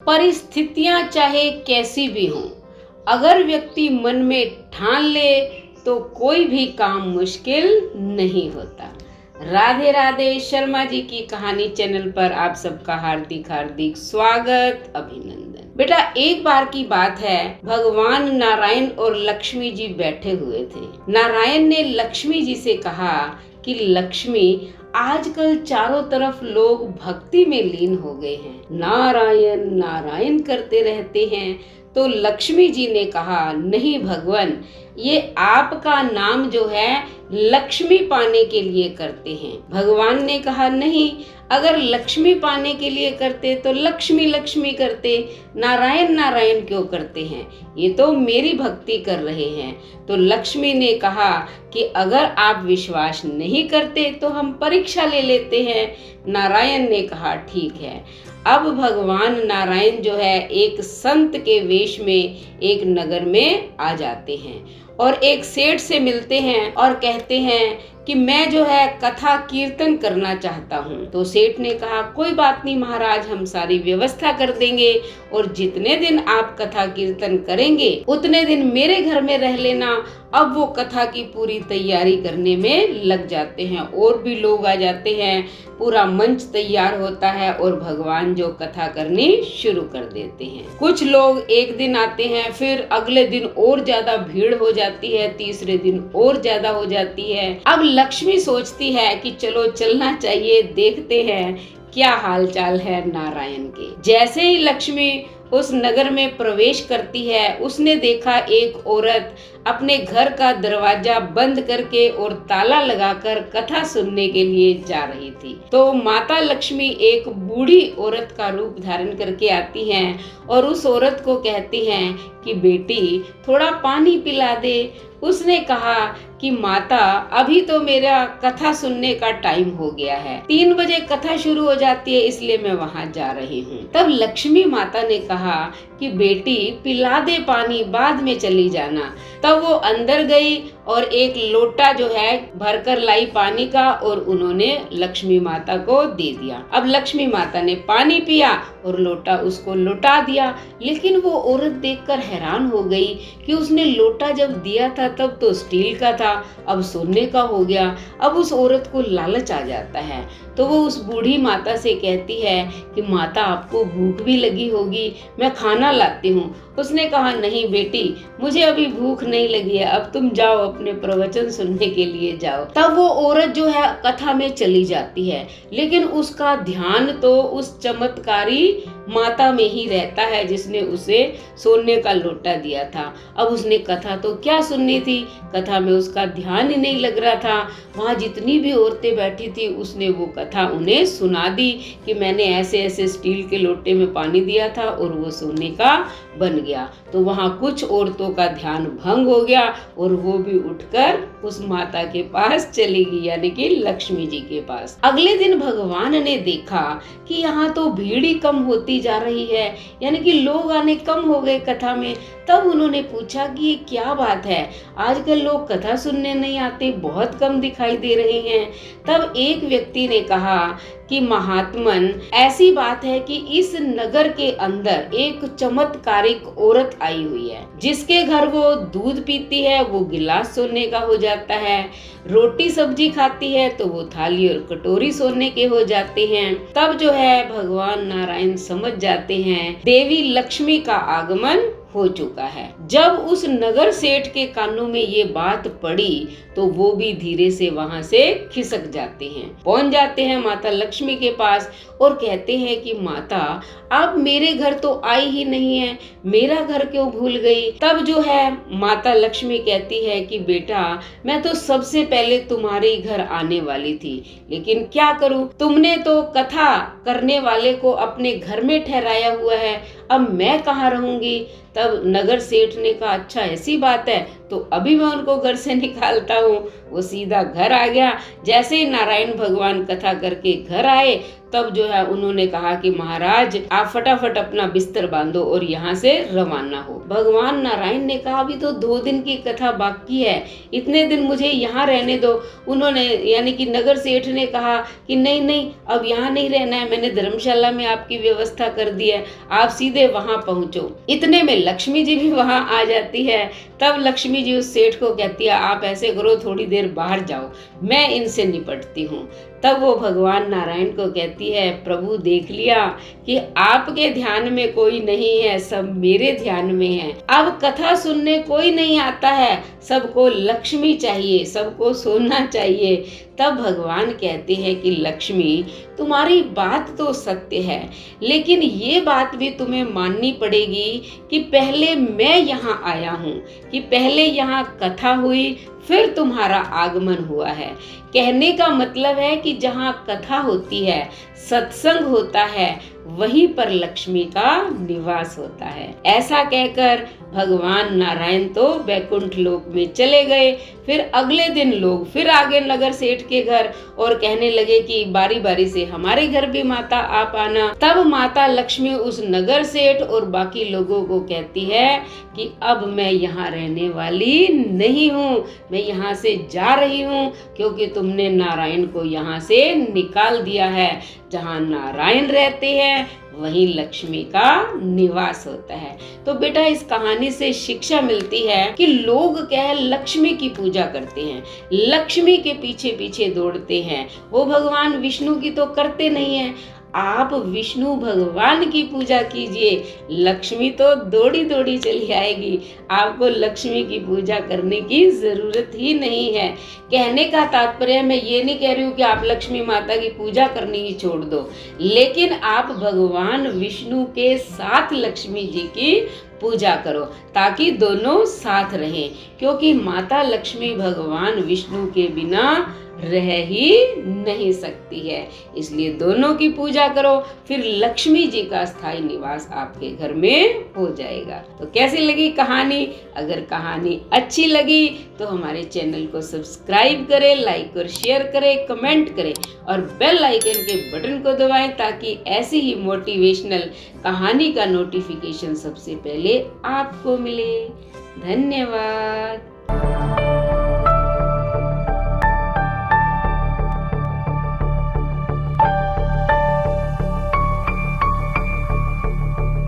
परिस्थितियां चाहे कैसी भी हों, अगर व्यक्ति मन में ठान ले तो कोई भी काम मुश्किल नहीं होता। राधे राधे। शर्मा जी की कहानी चैनल पर आप सबका हार्दिक हार्दिक स्वागत, अभिनंदन। बेटा, एक बार की बात है, भगवान नारायण और लक्ष्मी जी बैठे हुए थे। नारायण ने लक्ष्मी जी से कहा कि लक्ष्मी, आजकल चारों तरफ लोग भक्ति में लीन हो गए हैं, नारायण नारायण करते रहते हैं। तो लक्ष्मी जी ने कहा, नहीं भगवान, ये आपका नाम जो है लक्ष्मी पाने के लिए करते हैं। भगवान ने कहा, नहीं, अगर लक्ष्मी पाने के लिए करते तो लक्ष्मी लक्ष्मी करते, नारायण नारायण क्यों करते हैं? ये तो मेरी भक्ति कर रहे हैं। तो लक्ष्मी ने कहा कि अगर आप विश्वास नहीं करते तो हम परीक्षा ले लेते हैं। नारायण ने कहा, ठीक है। अब भगवान नारायण जो है एक संत के वेश में एक नगर में आ जाते हैं और एक सेठ से मिलते हैं और कहते हैं कि मैं जो है कथा कीर्तन करना चाहता हूँ। तो सेठ ने कहा, कोई बात नहीं महाराज, हम सारी व्यवस्था कर देंगे और जितने दिन आप कथा कीर्तन करेंगे उतने दिन मेरे घर में रह लेना। अब वो कथा की पूरी तैयारी करने में लग जाते हैं और भी लोग आ जाते हैं, पूरा मंच तैयार होता है और भगवान जो कथा करनी शुरू कर देते हैं। कुछ लोग एक दिन आते हैं, फिर अगले दिन और ज्यादा भीड़ हो जाती है, तीसरे दिन और ज्यादा हो जाती है। अब लक्ष्मी सोचती है कि चलो चलना चाहिए, देखते हैं क्या हाल चाल है नारायण के। जैसे ही लक्ष्मी उस नगर में प्रवेश करती है, उसने देखा एक औरत अपने घर का दरवाजा बंद करके और ताला लगाकर कथा सुनने के लिए जा रही थी। तो माता लक्ष्मी एक बूढ़ी औरत का रूप धारण करके आती हैं और उस औरत को कहती हैं कि बेटी, थोड़ा पानी पिला दे। उसने कहा कि माता, अभी तो मेरा कथा सुनने का टाइम हो गया है, 3 बजे कथा शुरू हो जाती है, इसलिए मैं वहाँ जा रही हूँ। तब लक्ष्मी माता ने कहा कि बेटी, पिला दे पानी, बाद में चली जाना। तब वो अंदर गई और एक लोटा जो है भरकर लाई पानी का और उन्होंने लक्ष्मी माता को दे दिया। अब लक्ष्मी माता ने पानी पिया और लोटा उसको लौटा दिया। लेकिन वो औरत देखकर हैरान हो गई कि उसने लोटा जब दिया था तब तो स्टील का था, अब सोने का हो गया। अब उस औरत को लालच आ जाता है, तो वो उस बूढ़ी माता से कहती है कि माता, आपको भूख भी लगी होगी, मैं खाना लाती हूँ। उसने कहा, नहीं बेटी, मुझे अभी भूख नहीं लगी है, अब तुम जाओ, अपने प्रवचन सुनने के लिए जाओ। तब वो औरत जो है कथा में चली जाती है, लेकिन उसका ध्यान तो उस चमत्कारी माता में ही रहता है जिसने उसे सोने का लोटा दिया था। अब उसने कथा तो क्या सुननी थी, कथा में उसका ध्यान ही नहीं लग रहा था। वहाँ जितनी भी औरतें बैठी थी उसने वो कथा उन्हें सुना दी कि मैंने ऐसे ऐसे स्टील के लोटे में पानी दिया था और वो सोने का बन गया। तो वहाँ कुछ औरतों का ध्यान भंग हो गया और वो भी उठकर उस माता के पास चली गई, यानी कि लक्ष्मी जी के पास। अगले दिन भगवान ने देखा कि यहाँ तो भीड़ ही कम होती जा रही है, यानी कि लोग आने कम हो गए कथा में। तब उन्होंने पूछा कि ये क्या बात है, आजकल लोग कथा सुनने नहीं आते, बहुत कम दिखाई दे रहे हैं। तब एक व्यक्ति ने कहा कि महात्मन, ऐसी बात है कि इस नगर के अंदर एक चमत्कारिक औरत आई हुई है, जिसके घर वो दूध पीती है वो गिलास सोने का हो जाता है, रोटी सब्जी खाती है तो वो थाली और कटोरी सोने के हो जाते हैं। तब जो है भगवान नारायण समझ जाते हैं देवी लक्ष्मी का आगमन हो चुका है। जब उस नगर सेठ के कानों में ये बात पड़ी तो वो भी धीरे से वहां से खिसक जाते हैं, पहुंच जाते हैं माता लक्ष्मी के पास और कहते हैं कि माता, आप मेरे घर तो आई ही नहीं है, मेरा घर क्यों भूल गई? तब जो है माता लक्ष्मी कहती है कि बेटा, मैं तो सबसे पहले तुम्हारे घर आने वाली थी, लेकिन क्या करूं, तुमने तो कथा करने वाले को अपने घर में ठहराया हुआ है, अब मैं कहाँ रहूंगी? तब नगर सेठ ने कहा, अच्छा ऐसी बात है, तो अभी मैं उनको घर से निकालता हूँ। वो सीधा घर आ गया। जैसे ही नारायण भगवान कथा करके घर आए तब जो है उन्होंने कहा कि महाराज आप फटाफट अपना बिस्तर बांधो और यहाँ से रवाना हो। भगवान नारायण ने कहा अभी तो 2 दिन की कथा बाकी है, इतने दिन मुझे यहाँ रहने दो। उन्होंने यानी कि नगर सेठ ने कहा कि नहीं नहीं, अब यहाँ नहीं रहना है, मैंने धर्मशाला में आपकी व्यवस्था कर दी है, आप सीधे वहां पहुंचो। इतने में लक्ष्मी जी भी वहां आ जाती है। तब लक्ष्मी जी उस सेठ को कहती है आप ऐसे करो, थोड़ी देर बाहर जाओ, मैं इनसे निपटती हूँ। तब वो भगवान नारायण को कहती है प्रभु देख लिया कि आपके ध्यान में कोई नहीं है, सब मेरे ध्यान में है। अब कथा सुनने कोई नहीं आता है, सबको लक्ष्मी चाहिए, सबको सोना चाहिए। तब भगवान कहते हैं कि लक्ष्मी तुम्हारी बात तो सत्य है, लेकिन ये बात भी तुम्हें माननी पड़ेगी कि पहले मैं यहाँ आया हूँ, कि पहले यहाँ कथा हुई फिर तुम्हारा आगमन हुआ है। कहने का मतलब है कि जहाँ कथा होती है, सत्संग होता है, वहीं पर लक्ष्मी का निवास होता है। ऐसा कहकर भगवान नारायण तो वैकुंठ लोक में चले गए। फिर अगले दिन लोग फिर आगे नगर सेठ के घर और कहने लगे कि बारी बारी से हमारे घर भी माता आप आना। तब माता लक्ष्मी उस नगर सेठ और बाकी लोगों को कहती है कि अब मैं यहाँ रहने वाली नहीं हूँ, मैं यहाँ से जा रही हूँ, क्योंकि तुमने नारायण को यहाँ से निकाल दिया है। जहाँ नारायण रहते हैं वहीं लक्ष्मी का निवास होता है। तो बेटा इस कहानी से शिक्षा मिलती है कि लोग क्या है, लक्ष्मी की पूजा करते हैं, लक्ष्मी के पीछे पीछे दौड़ते हैं, वो भगवान विष्णु की तो करते नहीं है। आप विष्णु भगवान की पूजा कीजिए, लक्ष्मी तो दौड़ी दौड़ी चली आएगी। आपको लक्ष्मी की पूजा करने की जरूरत ही नहीं है। कहने का तात्पर्य मैं ये नहीं कह रही हूँ कि आप लक्ष्मी माता की पूजा करनी ही छोड़ दो, लेकिन आप भगवान विष्णु के साथ लक्ष्मी जी की पूजा करो ताकि दोनों साथ रहें, क्योंकि माता लक्ष्मी भगवान विष्णु के बिना रह ही नहीं सकती है। इसलिए दोनों की पूजा करो, फिर लक्ष्मी जी का स्थायी निवास आपके घर में हो जाएगा। तो कैसी लगी कहानी? अगर कहानी अच्छी लगी तो हमारे चैनल को सब्सक्राइब करें, लाइक और शेयर करें, कमेंट करें और बेल आइकन के बटन को दबाएं ताकि ऐसी ही मोटिवेशनल कहानी का नोटिफिकेशन सबसे पहले आपको मिले। धन्यवाद।